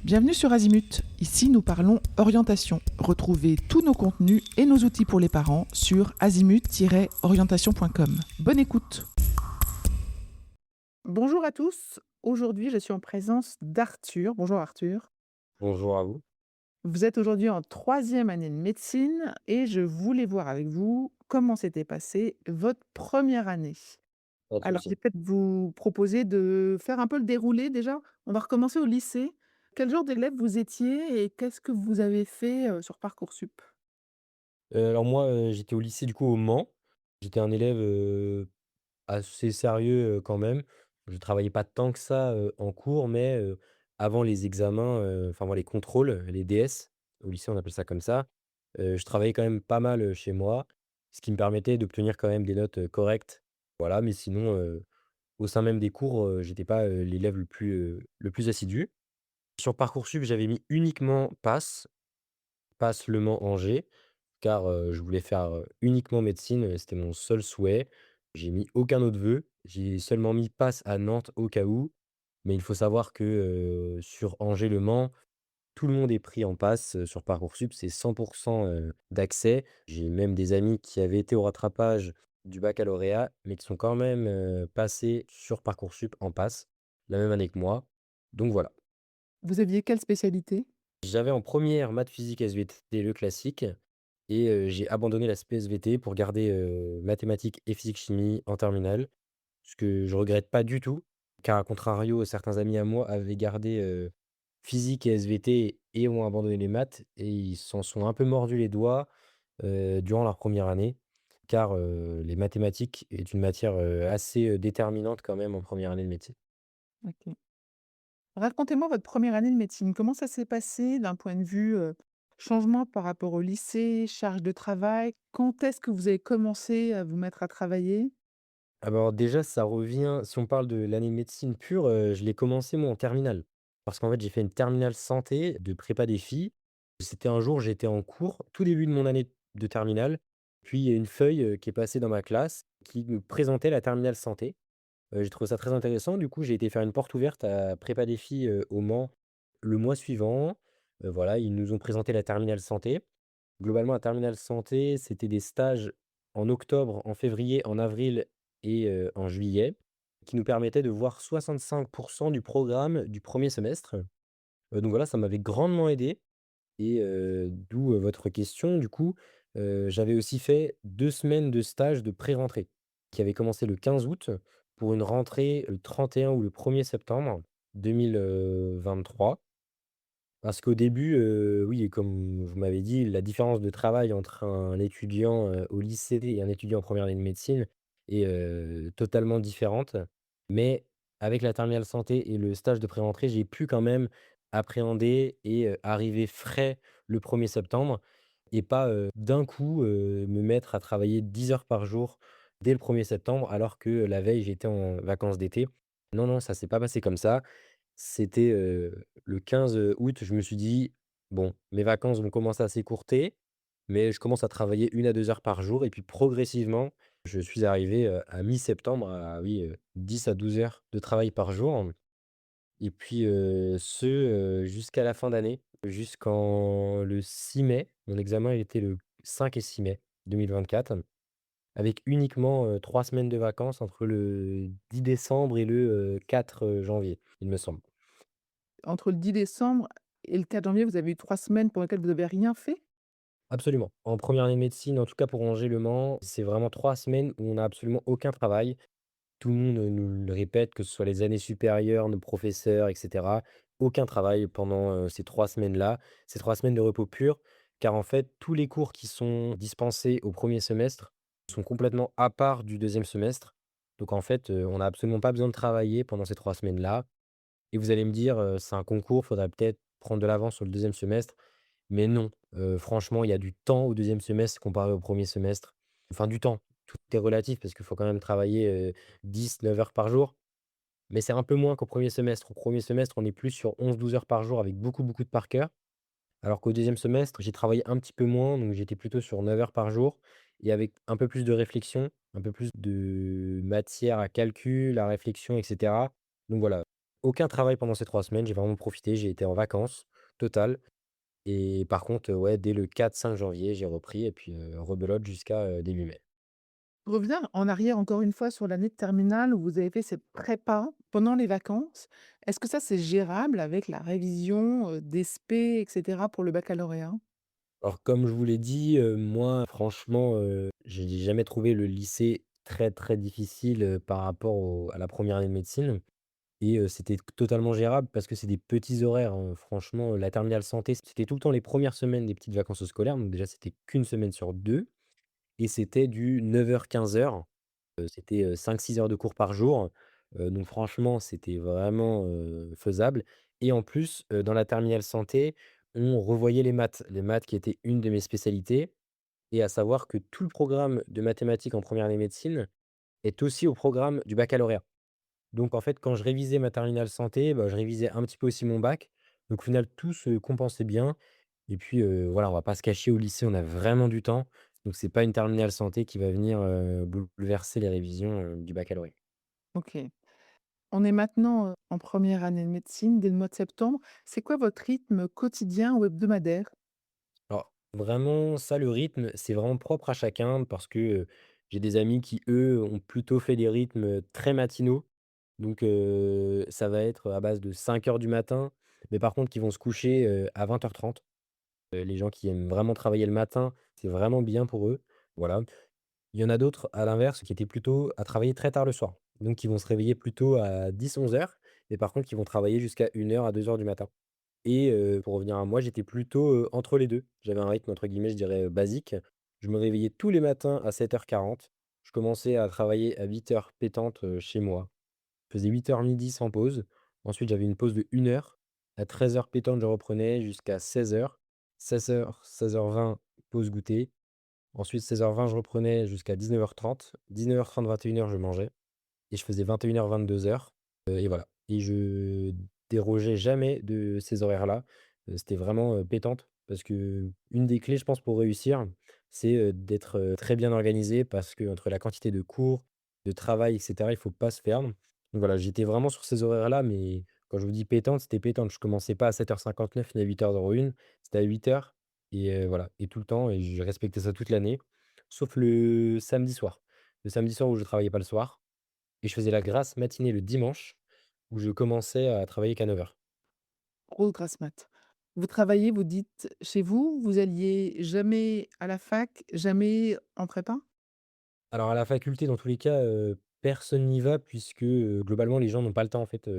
Bienvenue sur Azimut. Ici, nous parlons orientation. Retrouvez tous nos contenus et nos outils pour les parents sur azimut-orientation.com. Bonne écoute. Bonjour à tous. Aujourd'hui, je suis en présence d'Arthur. Bonjour Arthur. Bonjour à vous. Vous êtes aujourd'hui en troisième année de médecine et je voulais voir avec vous comment s'était passée votre première année. Pas de Alors, je vais souci. peut-être vous proposer de faire un peu le déroulé déjà. On va recommencer au lycée. Quel genre d'élève vous étiez et qu'est-ce que vous avez fait sur Parcoursup? Alors moi, j'étais au lycée du coup au Mans. J'étais un élève, assez sérieux, quand même. Je travaillais pas tant que ça, en cours, mais avant les examens, enfin moi les contrôles, les DS, au lycée on appelle ça comme ça, je travaillais quand même pas mal, chez moi, ce qui me permettait d'obtenir quand même des notes, correctes. Voilà, mais sinon, au sein même des cours, j'étais pas, l'élève le plus assidu. Sur Parcoursup, j'avais mis uniquement passe Le Mans-Angers, car, je voulais faire, uniquement médecine, c'était mon seul souhait. J'ai mis aucun autre vœu. J'ai seulement mis passe à Nantes au cas où, mais il faut savoir que, sur Angers-Le Mans, tout le monde est pris en passe, sur Parcoursup, c'est 100 d'accès. J'ai même des amis qui avaient été au rattrapage du baccalauréat, mais qui sont quand même, passés sur Parcoursup en passe, la même année que moi, donc voilà. Vous aviez quelle spécialité? J'avais en première maths, physique, SVT, le classique. Et j'ai abandonné la spé SVT pour garder, mathématiques et physique-chimie en terminale, ce que je regrette pas du tout, car à contrario, certains amis à moi avaient gardé, physique et SVT et ont abandonné les maths et ils s'en sont un peu mordus les doigts, durant leur première année, car, les mathématiques est une matière, assez, déterminante quand même en première année de médecine. OK. Racontez-moi votre première année de médecine. Comment ça s'est passé d'un point de vue, changement par rapport au lycée, charge de travail? Quand est-ce que vous avez commencé à vous mettre à travailler? Alors déjà, ça revient si on parle de l'année de médecine pure, je l'ai commencé moi en terminale. Parce qu'en fait, j'ai fait une terminale santé de prépa des filles. C'était un jour, j'étais en cours, tout début de mon année de terminale, puis il y a une feuille, qui est passée dans ma classe qui me présentait la terminale santé. J'ai trouvé ça très intéressant, du coup, j'ai été faire une porte ouverte à prépa des filles, au Mans le mois suivant. Voilà, ils nous ont présenté la terminale santé. Globalement, la terminale santé, c'était des stages en octobre, en février, en avril et en juillet, qui nous permettaient de voir 65 du programme du premier semestre. Donc voilà, ça m'avait grandement aidé et d'où, votre question. Du coup, j'avais aussi fait 2 semaines de stage de pré-rentrée qui avaient commencé le 15 août pour une rentrée le 31 ou le 1er septembre 2023. Parce qu'au début, oui, et comme vous m'avez dit, la différence de travail entre un étudiant, au lycée et un étudiant en première année de médecine est, totalement différente. Mais avec la terminale santé et le stage de pré-rentrée, j'ai pu quand même appréhender et arriver frais le 1er septembre et pas, d'un coup, me mettre à travailler 10 heures par jour dès le 1er septembre alors que la veille, j'étais en vacances d'été. Non, non, ça s'est pas passé comme ça. C'était, le 15 août, je me suis dit: «Bon, mes vacances vont commencer à s'écourter, mais je commence à travailler 1 à 2 heures par jour» et puis progressivement, je suis arrivé, à mi-septembre à oui, 10 à 12 heures de travail par jour et puis, jusqu'à la fin d'année, jusqu'en le 6 mai. Mon examen, il était le 5 et 6 mai 2024 avec uniquement, 3 semaines de vacances entre le 10 décembre et le, 4, janvier, il me semble. Entre le 10 décembre et le 4 janvier, vous avez eu 3 semaines pour lesquelles vous avez rien fait? Absolument. En première année de médecine, en tout cas pour Angers-Le Mans, c'est vraiment 3 semaines où on n'a absolument aucun travail. Tout le monde, nous le répète, que ce soit les années supérieures, nos professeurs et cetera. Aucun travail pendant, ces 3 semaines-là. Ces 3 semaines de repos pur, car en fait, tous les cours qui sont dispensés au premier semestre sont complètement à part du deuxième semestre. Donc en fait, on n'a absolument pas besoin de travailler pendant ces 3 semaines-là. Et vous allez me dire, c'est un concours, faudrait peut-être prendre de l'avance sur le deuxième semestre. Mais non, franchement, il y a du temps au deuxième semestre comparé au premier semestre. Enfin du temps, tout est relatif parce qu'il faut quand même travailler, 10-9 heures par jour. Mais c'est un peu moins qu'au premier semestre. Au premier semestre, on est plus sur 11-12 heures par jour avec beaucoup, beaucoup de par cœur. Alors qu'au deuxième semestre, j'ai travaillé un petit peu moins, donc j'étais plutôt sur 9 heures par jour et avec un peu plus de réflexion, un peu plus de matière à calcul, à réflexion et cetera. Donc voilà. aucun travail pendant ces 3 semaines, j'ai vraiment profité, j'ai été en vacances totales et par contre, ouais, dès le 4-5 janvier, j'ai repris et puis, rebelote jusqu'à, début mai. Revenir en arrière encore une fois sur l'année de terminale où vous avez fait cette prépa pendant les vacances. Est-ce que ça, c'est gérable avec la révision, des spé et cetera pour le baccalauréat? Alors comme je vous l'ai dit, moi franchement, j'ai jamais trouvé le lycée très, très difficile, par rapport à la première année de médecine et c'était totalement gérable parce que c'est des petits horaires, hein. Franchement, la terminale santé, c'était tout le temps les premières semaines des petites vacances scolaires, donc déjà c'était qu'une semaine sur 2 et c'était du 9h-15h. C'était, 5-6 heures de cours par jour, donc franchement, c'était vraiment, faisable et en plus, dans la terminale santé, on revoyait les maths qui étaient une de mes spécialités et à savoir que tout le programme de mathématiques en première année médecine est aussi au programme du baccalauréat. Donc en fait, quand je révisais ma terminale santé, bah, je révisais un petit peu aussi mon bac, donc au final, tout se compensait bien et puis, voilà, on va pas se cacher, au lycée, on a vraiment du temps, donc c'est pas une terminale santé qui va venir, bouleverser les révisions, du baccalauréat. OK. On est maintenant, en première année de médecine, dès le mois de septembre. C'est quoi votre rythme quotidien ou hebdomadaire? Alors, vraiment, ça, le rythme, c'est vraiment propre à chacun parce que, j'ai des amis qui, eux, ont plutôt fait des rythmes, très matinaux. Donc, ça va être à base de 5 heures du matin, mais par contre qui vont se coucher, à 20h30. Les gens qui aiment vraiment travailler le matin, c'est vraiment bien pour eux, voilà. Il y en a d'autres, à l'inverse, qui étaient plutôt à travailler très tard le soir. Donc qui v00se réveiller plutôt à 10-11 heures, mais par contre qui vont travailler jusqu'à 1 heure à 2 heures du matin. Et pour revenir à moi, j'étais plutôt, entre les 2. J'avais un rythme entre guillemets, je dirais, «basique». Je me réveillais tous les matins à 7h40. Je commençais à travailler à 8 heures pétantes, chez moi. Je faisais 8h-12:00 sans pause. Ensuite, j'avais une pause de 1 heure. À 13 heures pétantes, je reprenais jusqu'à 16 heures. 16 heures, 16h20, pause goûter. Ensuite 16h20, je reprenais jusqu'à 19h30. 19h30, 21 heures, je mangeais et je faisais 21 heures, 22 heures, et voilà et je dérogeais jamais de ces horaires-là. C'était vraiment, pétante parce que une des clés, je pense, pour réussir, c'est, d'être, très bien organisé parce que entre la quantité de cours, de travail et cetera, il faut pas se perdre. Donc voilà, j'étais vraiment sur ces horaires-là, mais quand je vous dis pétante, c'était pétante. Je commençais pas à 7h59 ni à 8h01, c'était à 8 heures et voilà et tout le temps et je respectais ça toute l'année, sauf le samedi soir. Le samedi soir où je travaillais pas le soir et je faisais la grasse matinée le dimanche, où je commençais à travailler qu'à 9 heures. Grosse grasse mat. Vous travaillez, vous dites chez vous, vous alliez jamais à la fac, jamais en prépa? Alors à la faculté, dans tous les cas, personne n'y va puisque, globalement, les gens n'ont pas le temps, en fait,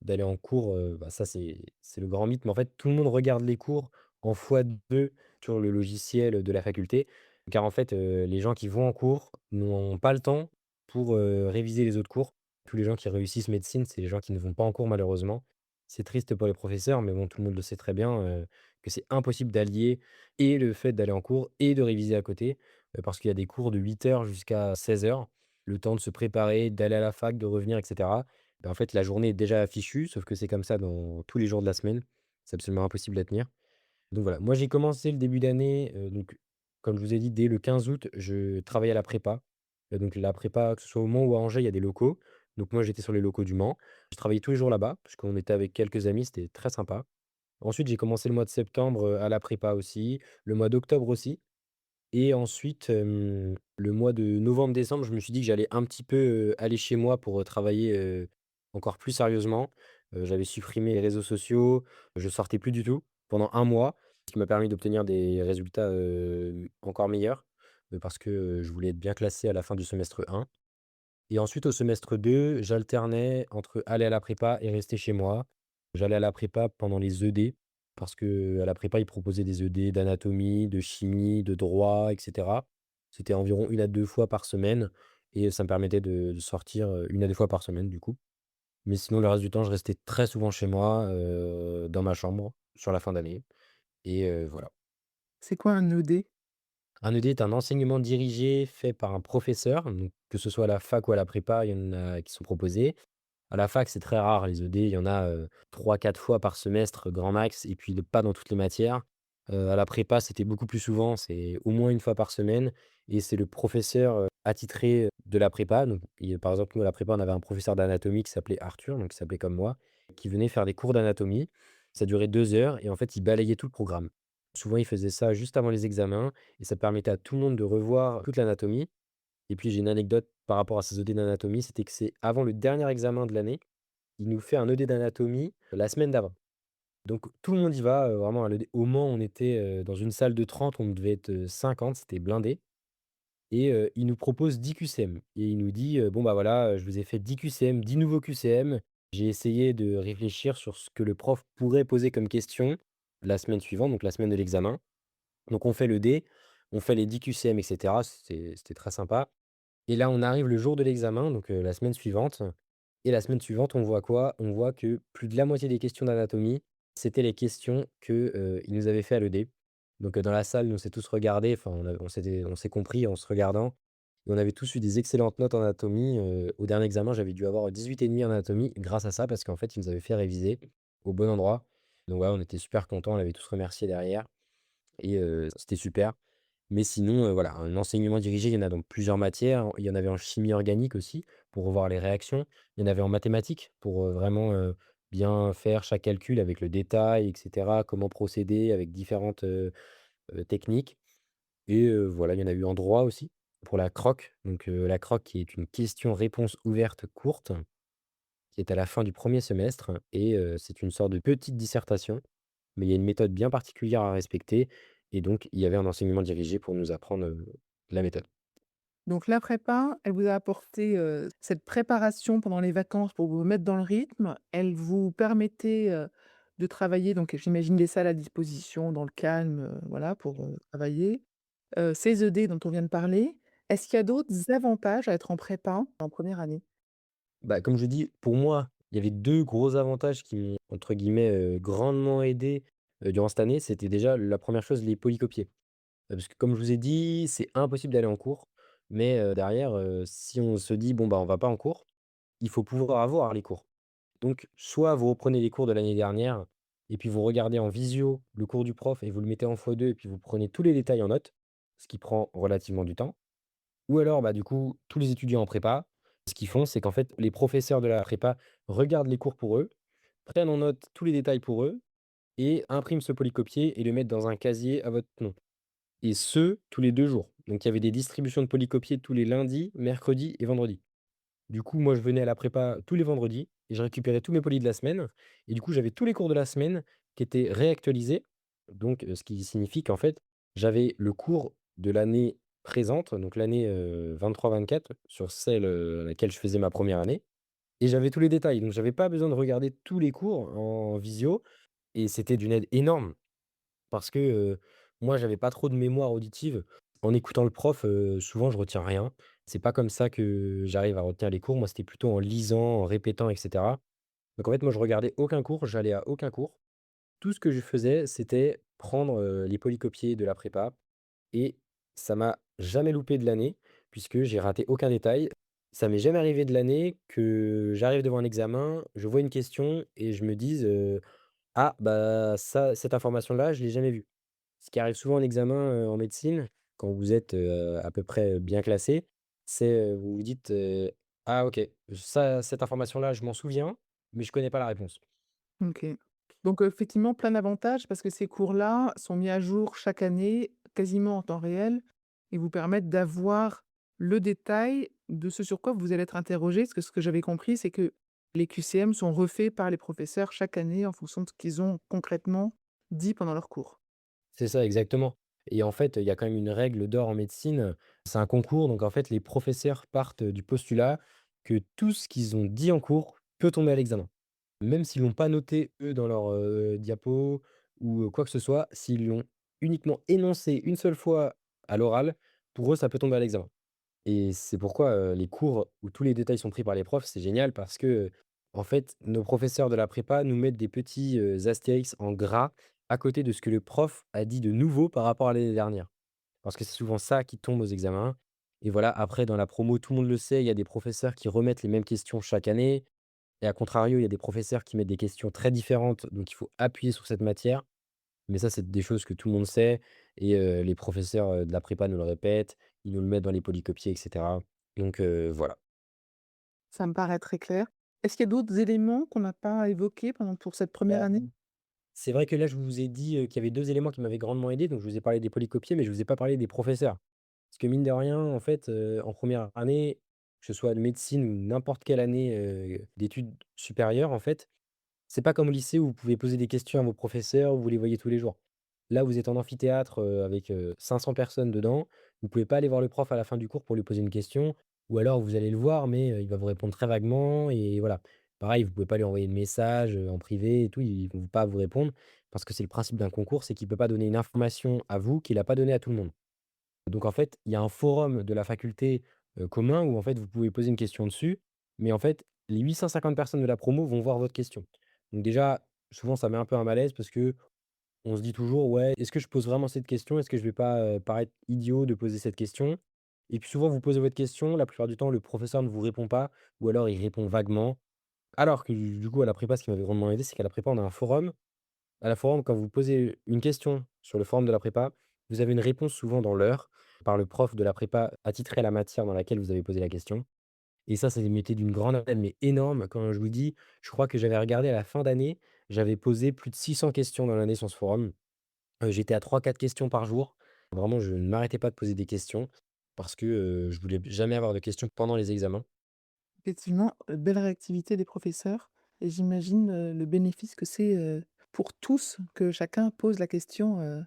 d'aller en cours, bah, ça, c'est le grand mythe, mais en fait, tout le monde regarde les cours en x2 sur le logiciel de la faculté. Car en fait, les gens qui vont en cours n'ont pas le temps pour, réviser les autres cours. Tous les gens qui réussissent médecine, c'est les gens qui ne vont pas en cours malheureusement. C'est triste pour les professeurs, mais bon, tout le monde le sait très bien, que c'est impossible d'allier et le fait d'aller en cours et de réviser à côté. Parce qu'il y a des cours de 8 heures jusqu'à 16 heures, le temps de se préparer, d'aller à la fac, de revenir et cetera. Ben, en fait, la journée est déjà affichue, sauf que c'est comme ça dans tous les jours de la semaine. C'est absolument impossible à tenir. Donc voilà, moi j'ai commencé le début d'année, donc comme je vous ai dit, dès le 15 août, je travaillais à la prépa. Donc la prépa, que ce soit au Mans ou à Angers, il y a des locaux. Donc moi j'étais sur les locaux du Mans. Je travaillais tous les jours là-bas, parce qu'on était avec quelques amis, c'était très sympa. Ensuite, j'ai commencé le mois de septembre, à la prépa aussi, le mois d'octobre aussi. Et ensuite, le mois de novembre-décembre, je me suis dit que j'allais un petit peu, aller chez moi pour, travailler, encore plus sérieusement. J'avais supprimé les réseaux sociaux, je sortais plus du tout pendant un mois, ce qui m'a permis d'obtenir des résultats, encore meilleurs, parce que, je voulais être bien classé à la fin du semestre 1. Et ensuite au semestre 2, j'alternais entre aller à la prépa et rester chez moi. J'allais à la prépa pendant les ED parce qu'à la prépa, ils proposaient des ED d'anatomie, de chimie, de droit et cetera. C'était environ 1 à 2 fois par semaine et ça me permettait de sortir, 1 à 2 fois par semaine du coup. Mais sinon le reste du temps, je restais très souvent chez moi, dans ma chambre sur la fin d'année et voilà. C'est quoi un ED? Un ED est un enseignement dirigé fait par un professeur, donc que ce soit à la fac ou à la prépa, il y en a qui sont proposés. À la fac, c'est très rare les ED, il y en a, 3-4 fois par semestre grand max et puis pas dans toutes les matières. À la prépa, c'était beaucoup plus souvent, c'est au moins 1 fois par semaine et c'est le professeur, attitré, de la prépa. Donc par exemple, nous à la prépa, on avait un professeur d'anatomie qui s'appelait Arthur, donc qui s'appelait comme moi qui venait faire des cours d'anatomie. Ça durait 2 heures et en fait, il balayait tout le programme. Souvent, il faisait ça juste avant les examens et ça permettait à tout le monde de revoir toute l'anatomie. Et puis j'ai une anecdote par rapport à ces ED d'anatomie, c'était que c'est avant le dernier examen de l'année, il nous fait un ED d'anatomie la semaine d'avant. Donc tout le monde y va, vraiment à l'ED au Mans, on était, dans une salle de 30, on devait être, 50, c'était blindé et il nous propose 10 QCM et il nous dit, «Bon, bah, voilà, je vous ai fait 10 QCM, 10 nouveaux QCM. J'ai essayé de réfléchir sur ce que le prof pourrait poser comme question la semaine suivante», donc la semaine de l'examen. Donc on fait le D, on fait les 10 QCM et cetera, c'était très sympa et là, on arrive le jour de l'examen, donc la semaine suivante et la semaine suivante, on voit quoi? On voit que plus de la moitié des questions d'anatomie, c'était les questions que, il nous avait fait à l'ED. Donc dans la salle, nous, on s'est tous regardés, enfin, on s'est compris en se regardant et on avait tous eu des excellentes notes en anatomie, au dernier examen, j'avais dû avoir 18,5 en anatomie grâce à ça parce qu'en fait, ils nous avaient fait réviser au bon endroit. Donc ouais, on était super contents, on l'avait tous remercié derrière et c'était super. Mais sinon, voilà, un enseignement dirigé, il y en a dans plusieurs matières. Il y en avait en chimie organique aussi, pour revoir les réactions. Il y en avait en mathématiques, pour, vraiment, bien faire chaque calcul avec le détail et cetera, comment procéder avec différentes, techniques et voilà, il y en a eu en droit aussi, pour la croque. Donc, la croque qui est une question-réponse ouverte courte, qui est à la fin du premier semestre et c'est une sorte de petite dissertation, mais il y a une méthode bien particulière à respecter et donc il y avait un enseignement dirigé pour nous apprendre, la méthode. Donc la prépa, elle vous a apporté, cette préparation pendant les vacances pour vous mettre dans le rythme. Elle vous permettait, de travailler, donc j'imagine des salles à disposition dans le calme, voilà pour, travailler. Ces ED dont on vient de parler, est-ce qu'il y a d'autres avantages à être en prépa en première année? Bah, comme je dis, pour moi, il y avait 2 gros avantages qui m'ont entre guillemets, «grandement aidé», durant cette année. C'était déjà la première chose, les polycopiés. Parce que comme je vous ai dit, c'est impossible d'aller en cours, mais derrière, si on se dit: «Bon, bah, on va pas en cours», il faut pouvoir avoir les cours. Donc soit vous reprenez les cours de l'année dernière et puis vous regardez en visio le cours du prof et vous le mettez en x2 et puis vous prenez tous les détails en notes, ce qui prend relativement du temps. Ou alors, bah, du coup, tous les étudiants en prépa, ce qu'ils font, c'est qu'en fait, les professeurs de la prépa regardent les cours pour eux, prennent en note tous les détails pour eux et impriment ce polycopier et le mettent dans un casier à votre nom. Et ce, tous les 2 jours. Donc il y avait des distributions de polycopiers tous les lundis, mercredis et vendredis. Du coup, moi, je venais à la prépa tous les vendredis et je récupérais tous mes polis de la semaine et du coup, j'avais tous les cours de la semaine qui étaient réactualisés. Donc ce qui signifie qu'en fait, j'avais le cours de l'année présente, donc l'année, 23-24 sur celle, à laquelle je faisais ma première année et j'avais tous les détails. Donc j'avais pas besoin de regarder tous les cours en visio et c'était d'une aide énorme. Parce que, moi, j'avais pas trop de mémoire auditive. En écoutant le prof, souvent je retiens rien. C'est pas comme ça que j'arrive à retenir les cours. Moi, c'était plutôt en lisant, en répétant et cetera. Donc en fait, moi, je regardais aucun cours, j'allais à aucun cours. Tout ce que je faisais, c'était prendre, les polycopiés de la prépa et ça m'a jamais loupé de l'année puisque j'ai raté aucun détail. Ça m'est jamais arrivé de l'année que j'arrive devant un examen, je vois une question et je me dise, «Ah bah ça, cette information-là, je l'ai jamais vue». Ce qui arrive souvent en examen, en médecine, quand vous êtes, à peu près, bien classé, c'est, vous vous dites, «Ah OK, ça cette information-là, je m'en souviens, mais je connais pas la réponse». OK. Donc effectivement, plein d'avantages parce que ces cours-là sont mis à jour chaque année, quasiment en temps réel et vous permettent d'avoir le détail de ce sur quoi vous allez être interrogé. Parce que ce que j'avais compris, c'est que les QCM sont refaits par les professeurs chaque année en fonction de ce qu'ils ont concrètement dit pendant leur cours. C'est ça, exactement et en fait, il y a quand même une règle d'or en médecine, c'est un concours, donc en fait, les professeurs partent, du postulat que tout ce qu'ils ont dit en cours peut tomber à l'examen. Même s'ils l'ont pas noté, eux, dans leur, diapo ou, quoi que ce soit, s'ils l'ont uniquement énoncé une seule fois à l'oral, pour eux, ça peut tomber à l'examen. Et c'est pourquoi, les cours où tous les détails sont pris par les profs, c'est génial parce que, en fait, nos professeurs de la prépa nous mettent des petits, astérix en gras à côté de ce que le prof a dit de nouveau par rapport à l'année dernière. Parce que c'est souvent ça qui tombe aux examens et voilà, après dans la promo, tout le monde le sait, il y a des professeurs qui remettent les mêmes questions chaque année et à contrario, il y a des professeurs qui mettent des questions très différentes, donc il faut appuyer sur cette matière. Mais ça, c'est des choses que tout le monde sait et les professeurs, de la prépa nous le répètent, ils nous le mettent dans les polycopiés et cetera. Donc voilà. Ça me paraît très clair. Est-ce qu'il y a d'autres éléments qu'on n'a pas évoqués pour cette première Bah, année? c'est vrai que là, je vous ai dit, qu'il y avait 2 éléments qui m'avaient grandement aidé, donc je vous ai parlé des polycopiés, mais je vous ai pas parlé des professeurs. Parce que mine de rien, en fait, en première année, que ce soit de médecine ou n'importe quelle année, d'études supérieures, en fait, c'est pas comme au lycée où vous pouvez poser des questions à vos professeurs, vous les voyez tous les jours. Là, vous êtes en amphithéâtre, avec, 500 personnes dedans. Vous pouvez pas aller voir le prof à la fin du cours pour lui poser une question, ou alors vous allez le voir, mais, il va vous répondre très vaguement et voilà. Pareil, vous pouvez pas lui envoyer de message, en privé et tout, il ne va pas vous répondre parce que c'est le principe d'un concours, c'est qu'il peut pas donner une information à vous qu'il a pas donnée à tout le monde. Donc en fait, il y a un forum de la faculté, commun où en fait vous pouvez poser une question dessus, mais en fait, les 850 personnes de la promo vont voir votre question. Donc déjà, souvent ça met un peu un malaise parce que on se dit toujours: «Ouais, est-ce que je pose vraiment cette question? Est-ce que je vais pas, paraître idiot de poser cette question?» Et puis souvent vous posez votre question, la plupart du temps le professeur ne vous répond pas ou alors il répond vaguement. Alors que du coup à la prépa, ce qui m'avait grandement aidé, c'est qu'à la prépa, on a un forum. À la forum, quand vous posez une question sur le forum de la prépa, vous avez une réponse souvent dans l'heure par le prof de la prépa attitré à la matière dans laquelle vous avez posé la question. Et ça m'était d'une grande aide, mais énorme. Quand je vous dis, je crois que j'avais regardé à la fin d'année, j'avais posé plus de 600 questions dans l'année sur ce forum. J'étais à 3 4 questions par jour. Vraiment, je ne m'arrêtais pas de poser des questions parce que, je voulais jamais avoir de questions pendant les examens. Effectivement, belle réactivité des professeurs et j'imagine, le bénéfice que c'est, pour tous que chacun pose la question,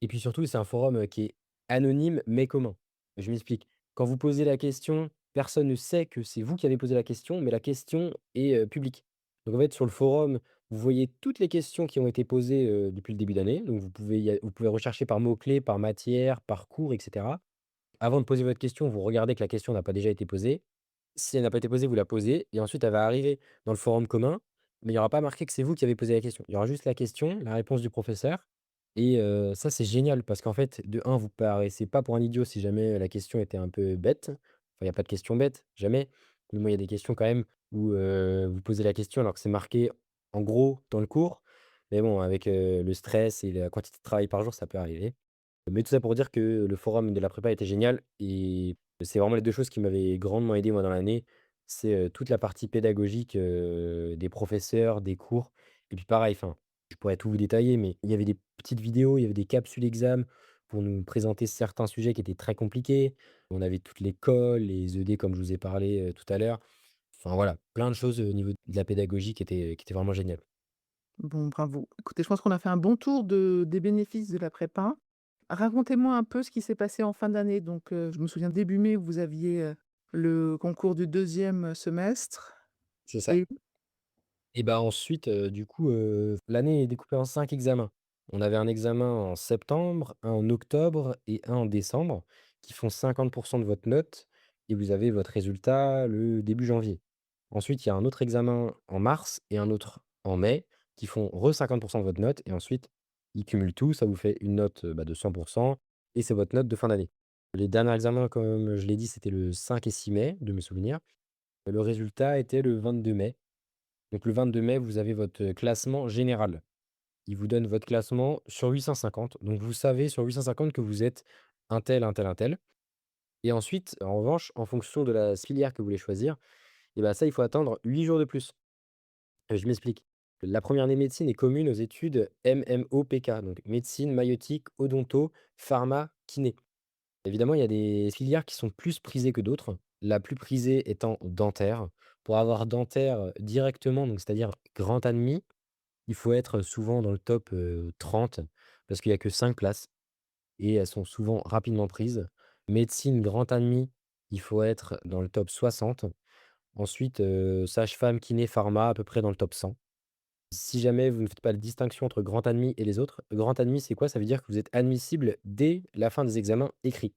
Et puis surtout, c'est un forum, qui est anonyme mais commun. Je m'explique. Quand vous posez la question, personne ne sait que c'est vous qui avez posé la question, mais la question est, publique. Donc en fait, sur le forum, vous voyez toutes les questions qui ont été posées, depuis le début d'année. Donc vous pouvez rechercher par mots-clés, par matière, par cours et cetera. Avant de poser votre question, vous regardez que la question n'a pas déjà été posée. Si elle n'a pas été posée, vous la posez et ensuite elle va arriver dans le forum commun, mais il y aura pas marqué que c'est vous qui avez posé la question. Il y aura juste la question, la réponse du professeur et ça, c'est génial parce qu'en fait, de un, vous paraissez pas pour un idiot si jamais la question était un peu bête. Enfin, il y a pas de questions bêtes, jamais. Mais moi, il y a des questions quand même où, vous posez la question alors que c'est marqué en gros dans le cours. Mais bon, avec, le stress et la quantité de travail par jour, ça peut arriver. Mais tout ça pour dire que le forum de la prépa était génial et c'est vraiment les 2 choses qui m'avaient grandement aidé moi dans l'année. C'est, toute la partie pédagogique, des professeurs, des cours et puis pareil, enfin, je pourrais tout vous détailler, mais il y avait des petites vidéos, il y avait des capsules exam pour nous présenter certains sujets qui étaient très compliqués. On avait toutes les cols, les ED comme je vous ai parlé, tout à l'heure. Enfin voilà, plein de choses au niveau de la pédagogie qui étaient vraiment géniales. bon bravo. Écoutez, je pense qu'on a fait un bon tour des bénéfices de la prépa. Racontez-moi un peu ce qui s'est passé en fin d'année. Donc, je me souviens début mai, vous aviez, le concours du deuxième semestre C'est ça. et Et bah, ensuite, du coup, l'année est découpée en 5 examens. On avait un examen en septembre, un en octobre et un en décembre qui font 50 de votre note et vous avez votre résultat le début janvier. Ensuite, il y a un autre examen en mars et un autre en mai qui font re 50 de votre note et ensuite, ils cumulent tout, ça vous fait une note, bah, de 100 et c'est votre note de fin d'année. Les derniers examens, comme je l'ai dit, c'était le 5 et 6 mai de mes souvenirs. Le résultat était le 22 mai. Donc le 22 mai, vous avez votre, classement général. Il vous donne votre classement sur 850. Donc vous savez sur 850 que vous êtes un tel, un tel, un tel. Et ensuite, en revanche, en fonction de la filière que vous voulez choisir, et ben ça, il faut attendre 8 jours de plus. Je m'explique. La première année de médecine est commune aux études MMOPK, donc médecine, maïeutique, odonto, pharma, kiné. Évidemment, il y a des filières qui sont plus prisées que d'autres. La plus prisée étant dentaire. Pour avoir dentaire, directement, donc c'est-à-dire grand admis, il faut être souvent dans le top, 30 parce qu'il y a que 5 places et elles sont souvent rapidement prises. Médecine grand admis, il faut être dans le top 60. Ensuite, sage-femme, kiné, pharma, à peu près dans le top 100. Si jamais vous ne faites pas la distinction entre grand admis et les autres, grand admis, c'est quoi? Ça veut dire que vous êtes admissible dès la fin des examens écrits.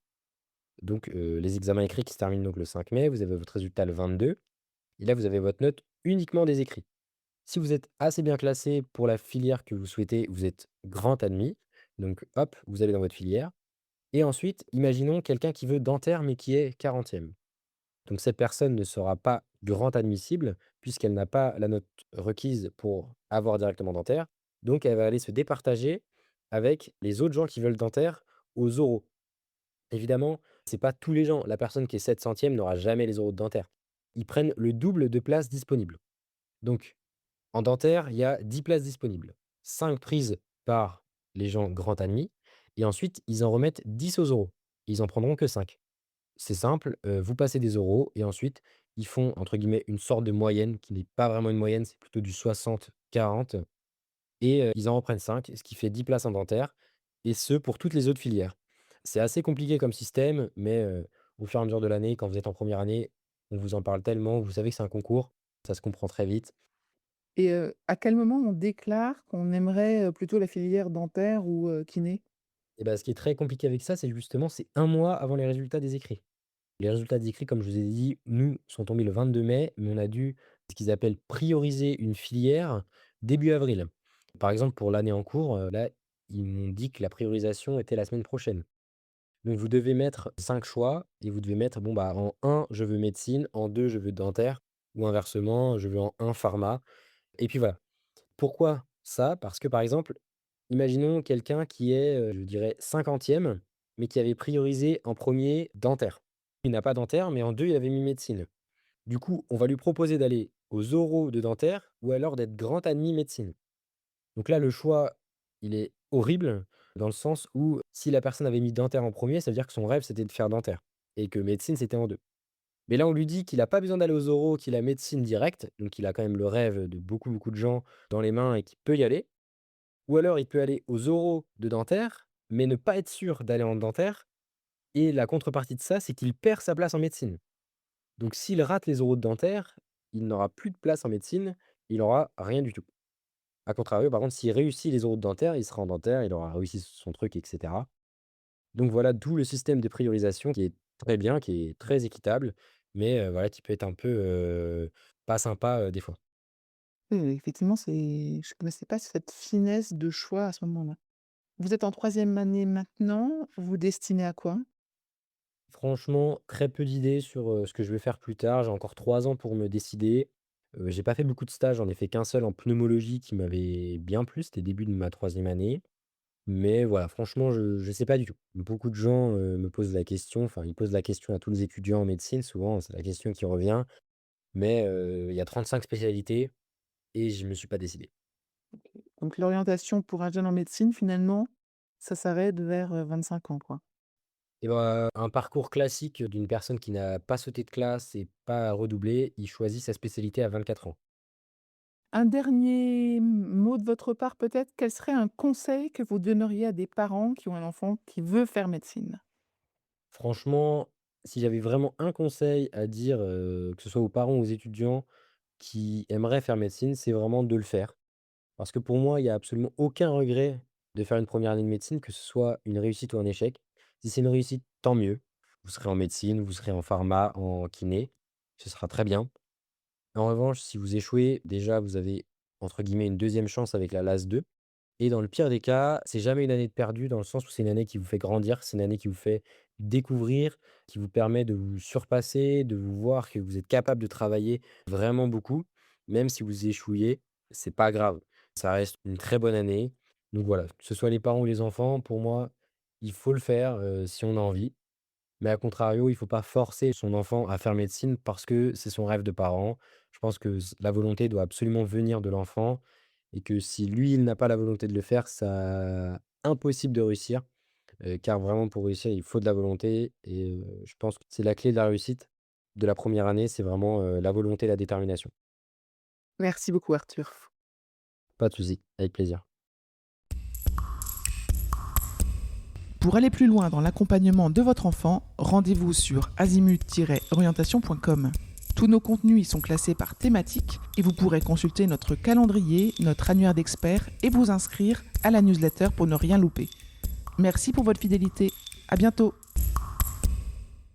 Donc, les examens écrits qui se terminent donc le 5 mai, vous avez votre résultat le 22 et là, vous avez votre note uniquement des écrits. Si vous êtes assez bien classé pour la filière que vous souhaitez, vous êtes grand admis, donc hop, vous allez dans votre filière et ensuite, imaginons quelqu'un qui veut dentaire, mais qui est 40e. Donc cette personne ne sera pas grand admissible puisqu'elle n'a pas la note requise pour avoir directement dentaire, donc elle va aller se départager avec les autres gens qui veulent dentaire aux oraux. Évidemment, c'est pas tous les gens. La personne qui est 700e n'aura jamais les oraux de dentaire. ils prennent le double de places disponibles. Donc en dentaire, il y a 10 places disponibles, 5 prises par les gens grand admis et ensuite ils en remettent 10 aux oraux. Ils en prendront que 5. C'est simple, vous passez des oraux et ensuite ils font entre guillemets «une sorte de moyenne» qui n'est pas vraiment une moyenne, c'est plutôt du 60-40 et ils en reprennent 5, ce qui fait 10 places en dentaire et ce pour toutes les autres filières. C'est assez compliqué comme système, mais au fur et à mesure de l'année, quand vous êtes en première année, on vous en parle tellement, vous savez que c'est un concours, ça se comprend très vite. Et à quel moment on déclare qu'on aimerait, plutôt la filière dentaire ou kiné? Et bah, ce qui est très compliqué avec ça, c'est justement, c'est un mois avant les résultats des écrits. Les résultats des écrits, comme je vous ai dit, nous, sont tombés le 22 mai, mais on a dû, ce qu'ils appellent prioriser une filière début avril. Par exemple, pour l'année en cours, là, ils m'ont dit que la priorisation était la semaine prochaine. Donc vous devez mettre 5 choix et vous devez mettre, bon, bah, en un je veux médecine, en 2 je veux dentaire ou inversement, je veux en un pharma et puis voilà. Pourquoi ça? Parce que, par exemple, imaginons quelqu'un qui est, je dirais 50e, mais qui avait priorisé en premier dentaire. Il n'a pas dentaire, mais en 2 il avait mis médecine. Du coup, on va lui proposer d'aller aux oraux de dentaire ou alors d'être grand admis médecine. Donc là, le choix, il est horrible dans le sens où si la personne avait mis dentaire en premier, ça veut dire que son rêve, c'était de faire dentaire et que médecine, c'était en 2. Mais là, on lui dit qu'il a pas besoin d'aller aux oraux, qu'il a médecine directe, donc il a quand même le rêve de beaucoup, beaucoup de gens dans les mains et qu'il peut y aller. Ou alors il peut aller aux oraux de dentaire, mais ne pas être sûr d'aller en dentaire et la contrepartie de ça, c'est qu'il perd sa place en médecine. Donc s'il rate les oraux de dentaire, il n'aura plus de place en médecine, il aura rien du tout. À contrario, par contre, s'il réussit les oraux de dentaire, il sera en dentaire, il aura réussi son truc et cetera. Donc voilà, d'où le système de priorisation qui est très bien, qui est très équitable, mais voilà, qui peut être un peu, pas sympa, des fois. Oui, oui, effectivement, je connaissais pas cette finesse de choix à ce moment-là. Vous êtes en troisième année maintenant, vous vous destinez à quoi? Franchement, très peu d'idées sur, ce que je vais faire plus tard. J'ai encore 3 ans pour me décider. J'ai pas fait beaucoup de stages, j'en ai fait qu'un seul en pneumologie qui m'avait bien plu, c'était le début de ma troisième année. Mais voilà, franchement, je sais pas du tout. Beaucoup de gens, me posent la question, enfin, ils posent la question à tous les étudiants en médecine, souvent, c'est la question qui revient. Mais, il y a 35 spécialités et je me suis pas décidé. Donc l'orientation pour un jeune en médecine, finalement, ça s'arrête vers, 25 ans, quoi. Et bah, un parcours classique d'une personne qui n'a pas sauté de classe et pas redoublé, il choisit sa spécialité à 24 ans. Un dernier mot de votre part peut-être? Quel serait un conseil que vous donneriez à des parents qui ont un enfant qui veut faire médecine? Franchement, si j'avais vraiment un conseil à dire, que ce soit aux parents ou aux étudiants qui aimeraient faire médecine, c'est vraiment de le faire. Parce que pour moi, il y a absolument aucun regret de faire une première année de médecine, que ce soit une réussite ou un échec. Si c'est une réussite, tant mieux. Vous serez en médecine, vous serez en pharma, en kiné, ce sera très bien. En revanche, si vous échouez, déjà, vous avez, entre guillemets, «une deuxième chance» avec la LAS 2. Et dans le pire des cas, c'est jamais une année de perdue dans le sens où c'est une année qui vous fait grandir, c'est une année qui vous fait découvrir, qui vous permet de vous surpasser, de vous voir que vous êtes capable de travailler vraiment beaucoup. Même si vous échouiez, c'est pas grave. Ça reste une très bonne année. Donc voilà, que ce soit les parents ou les enfants, pour moi, il faut le faire, si on a envie. Mais à contrario, il faut pas forcer son enfant à faire médecine parce que c'est son rêve de parent. Je pense que la volonté doit absolument venir de l'enfant et que si lui, il n'a pas la volonté de le faire, ça impossible de réussir, car vraiment pour réussir, il faut de la volonté et je pense que c'est la clé de la réussite de la première année, c'est vraiment, la volonté et la détermination. Merci beaucoup Arthur. Pas de souci, avec plaisir. Pour aller plus loin dans l'accompagnement de votre enfant, rendez-vous sur azimut-orientation.com. Tous nos contenus y sont classés par thématique et vous pourrez consulter notre calendrier, notre annuaire d'experts et vous inscrire à la newsletter pour ne rien louper. Merci pour votre fidélité. À bientôt.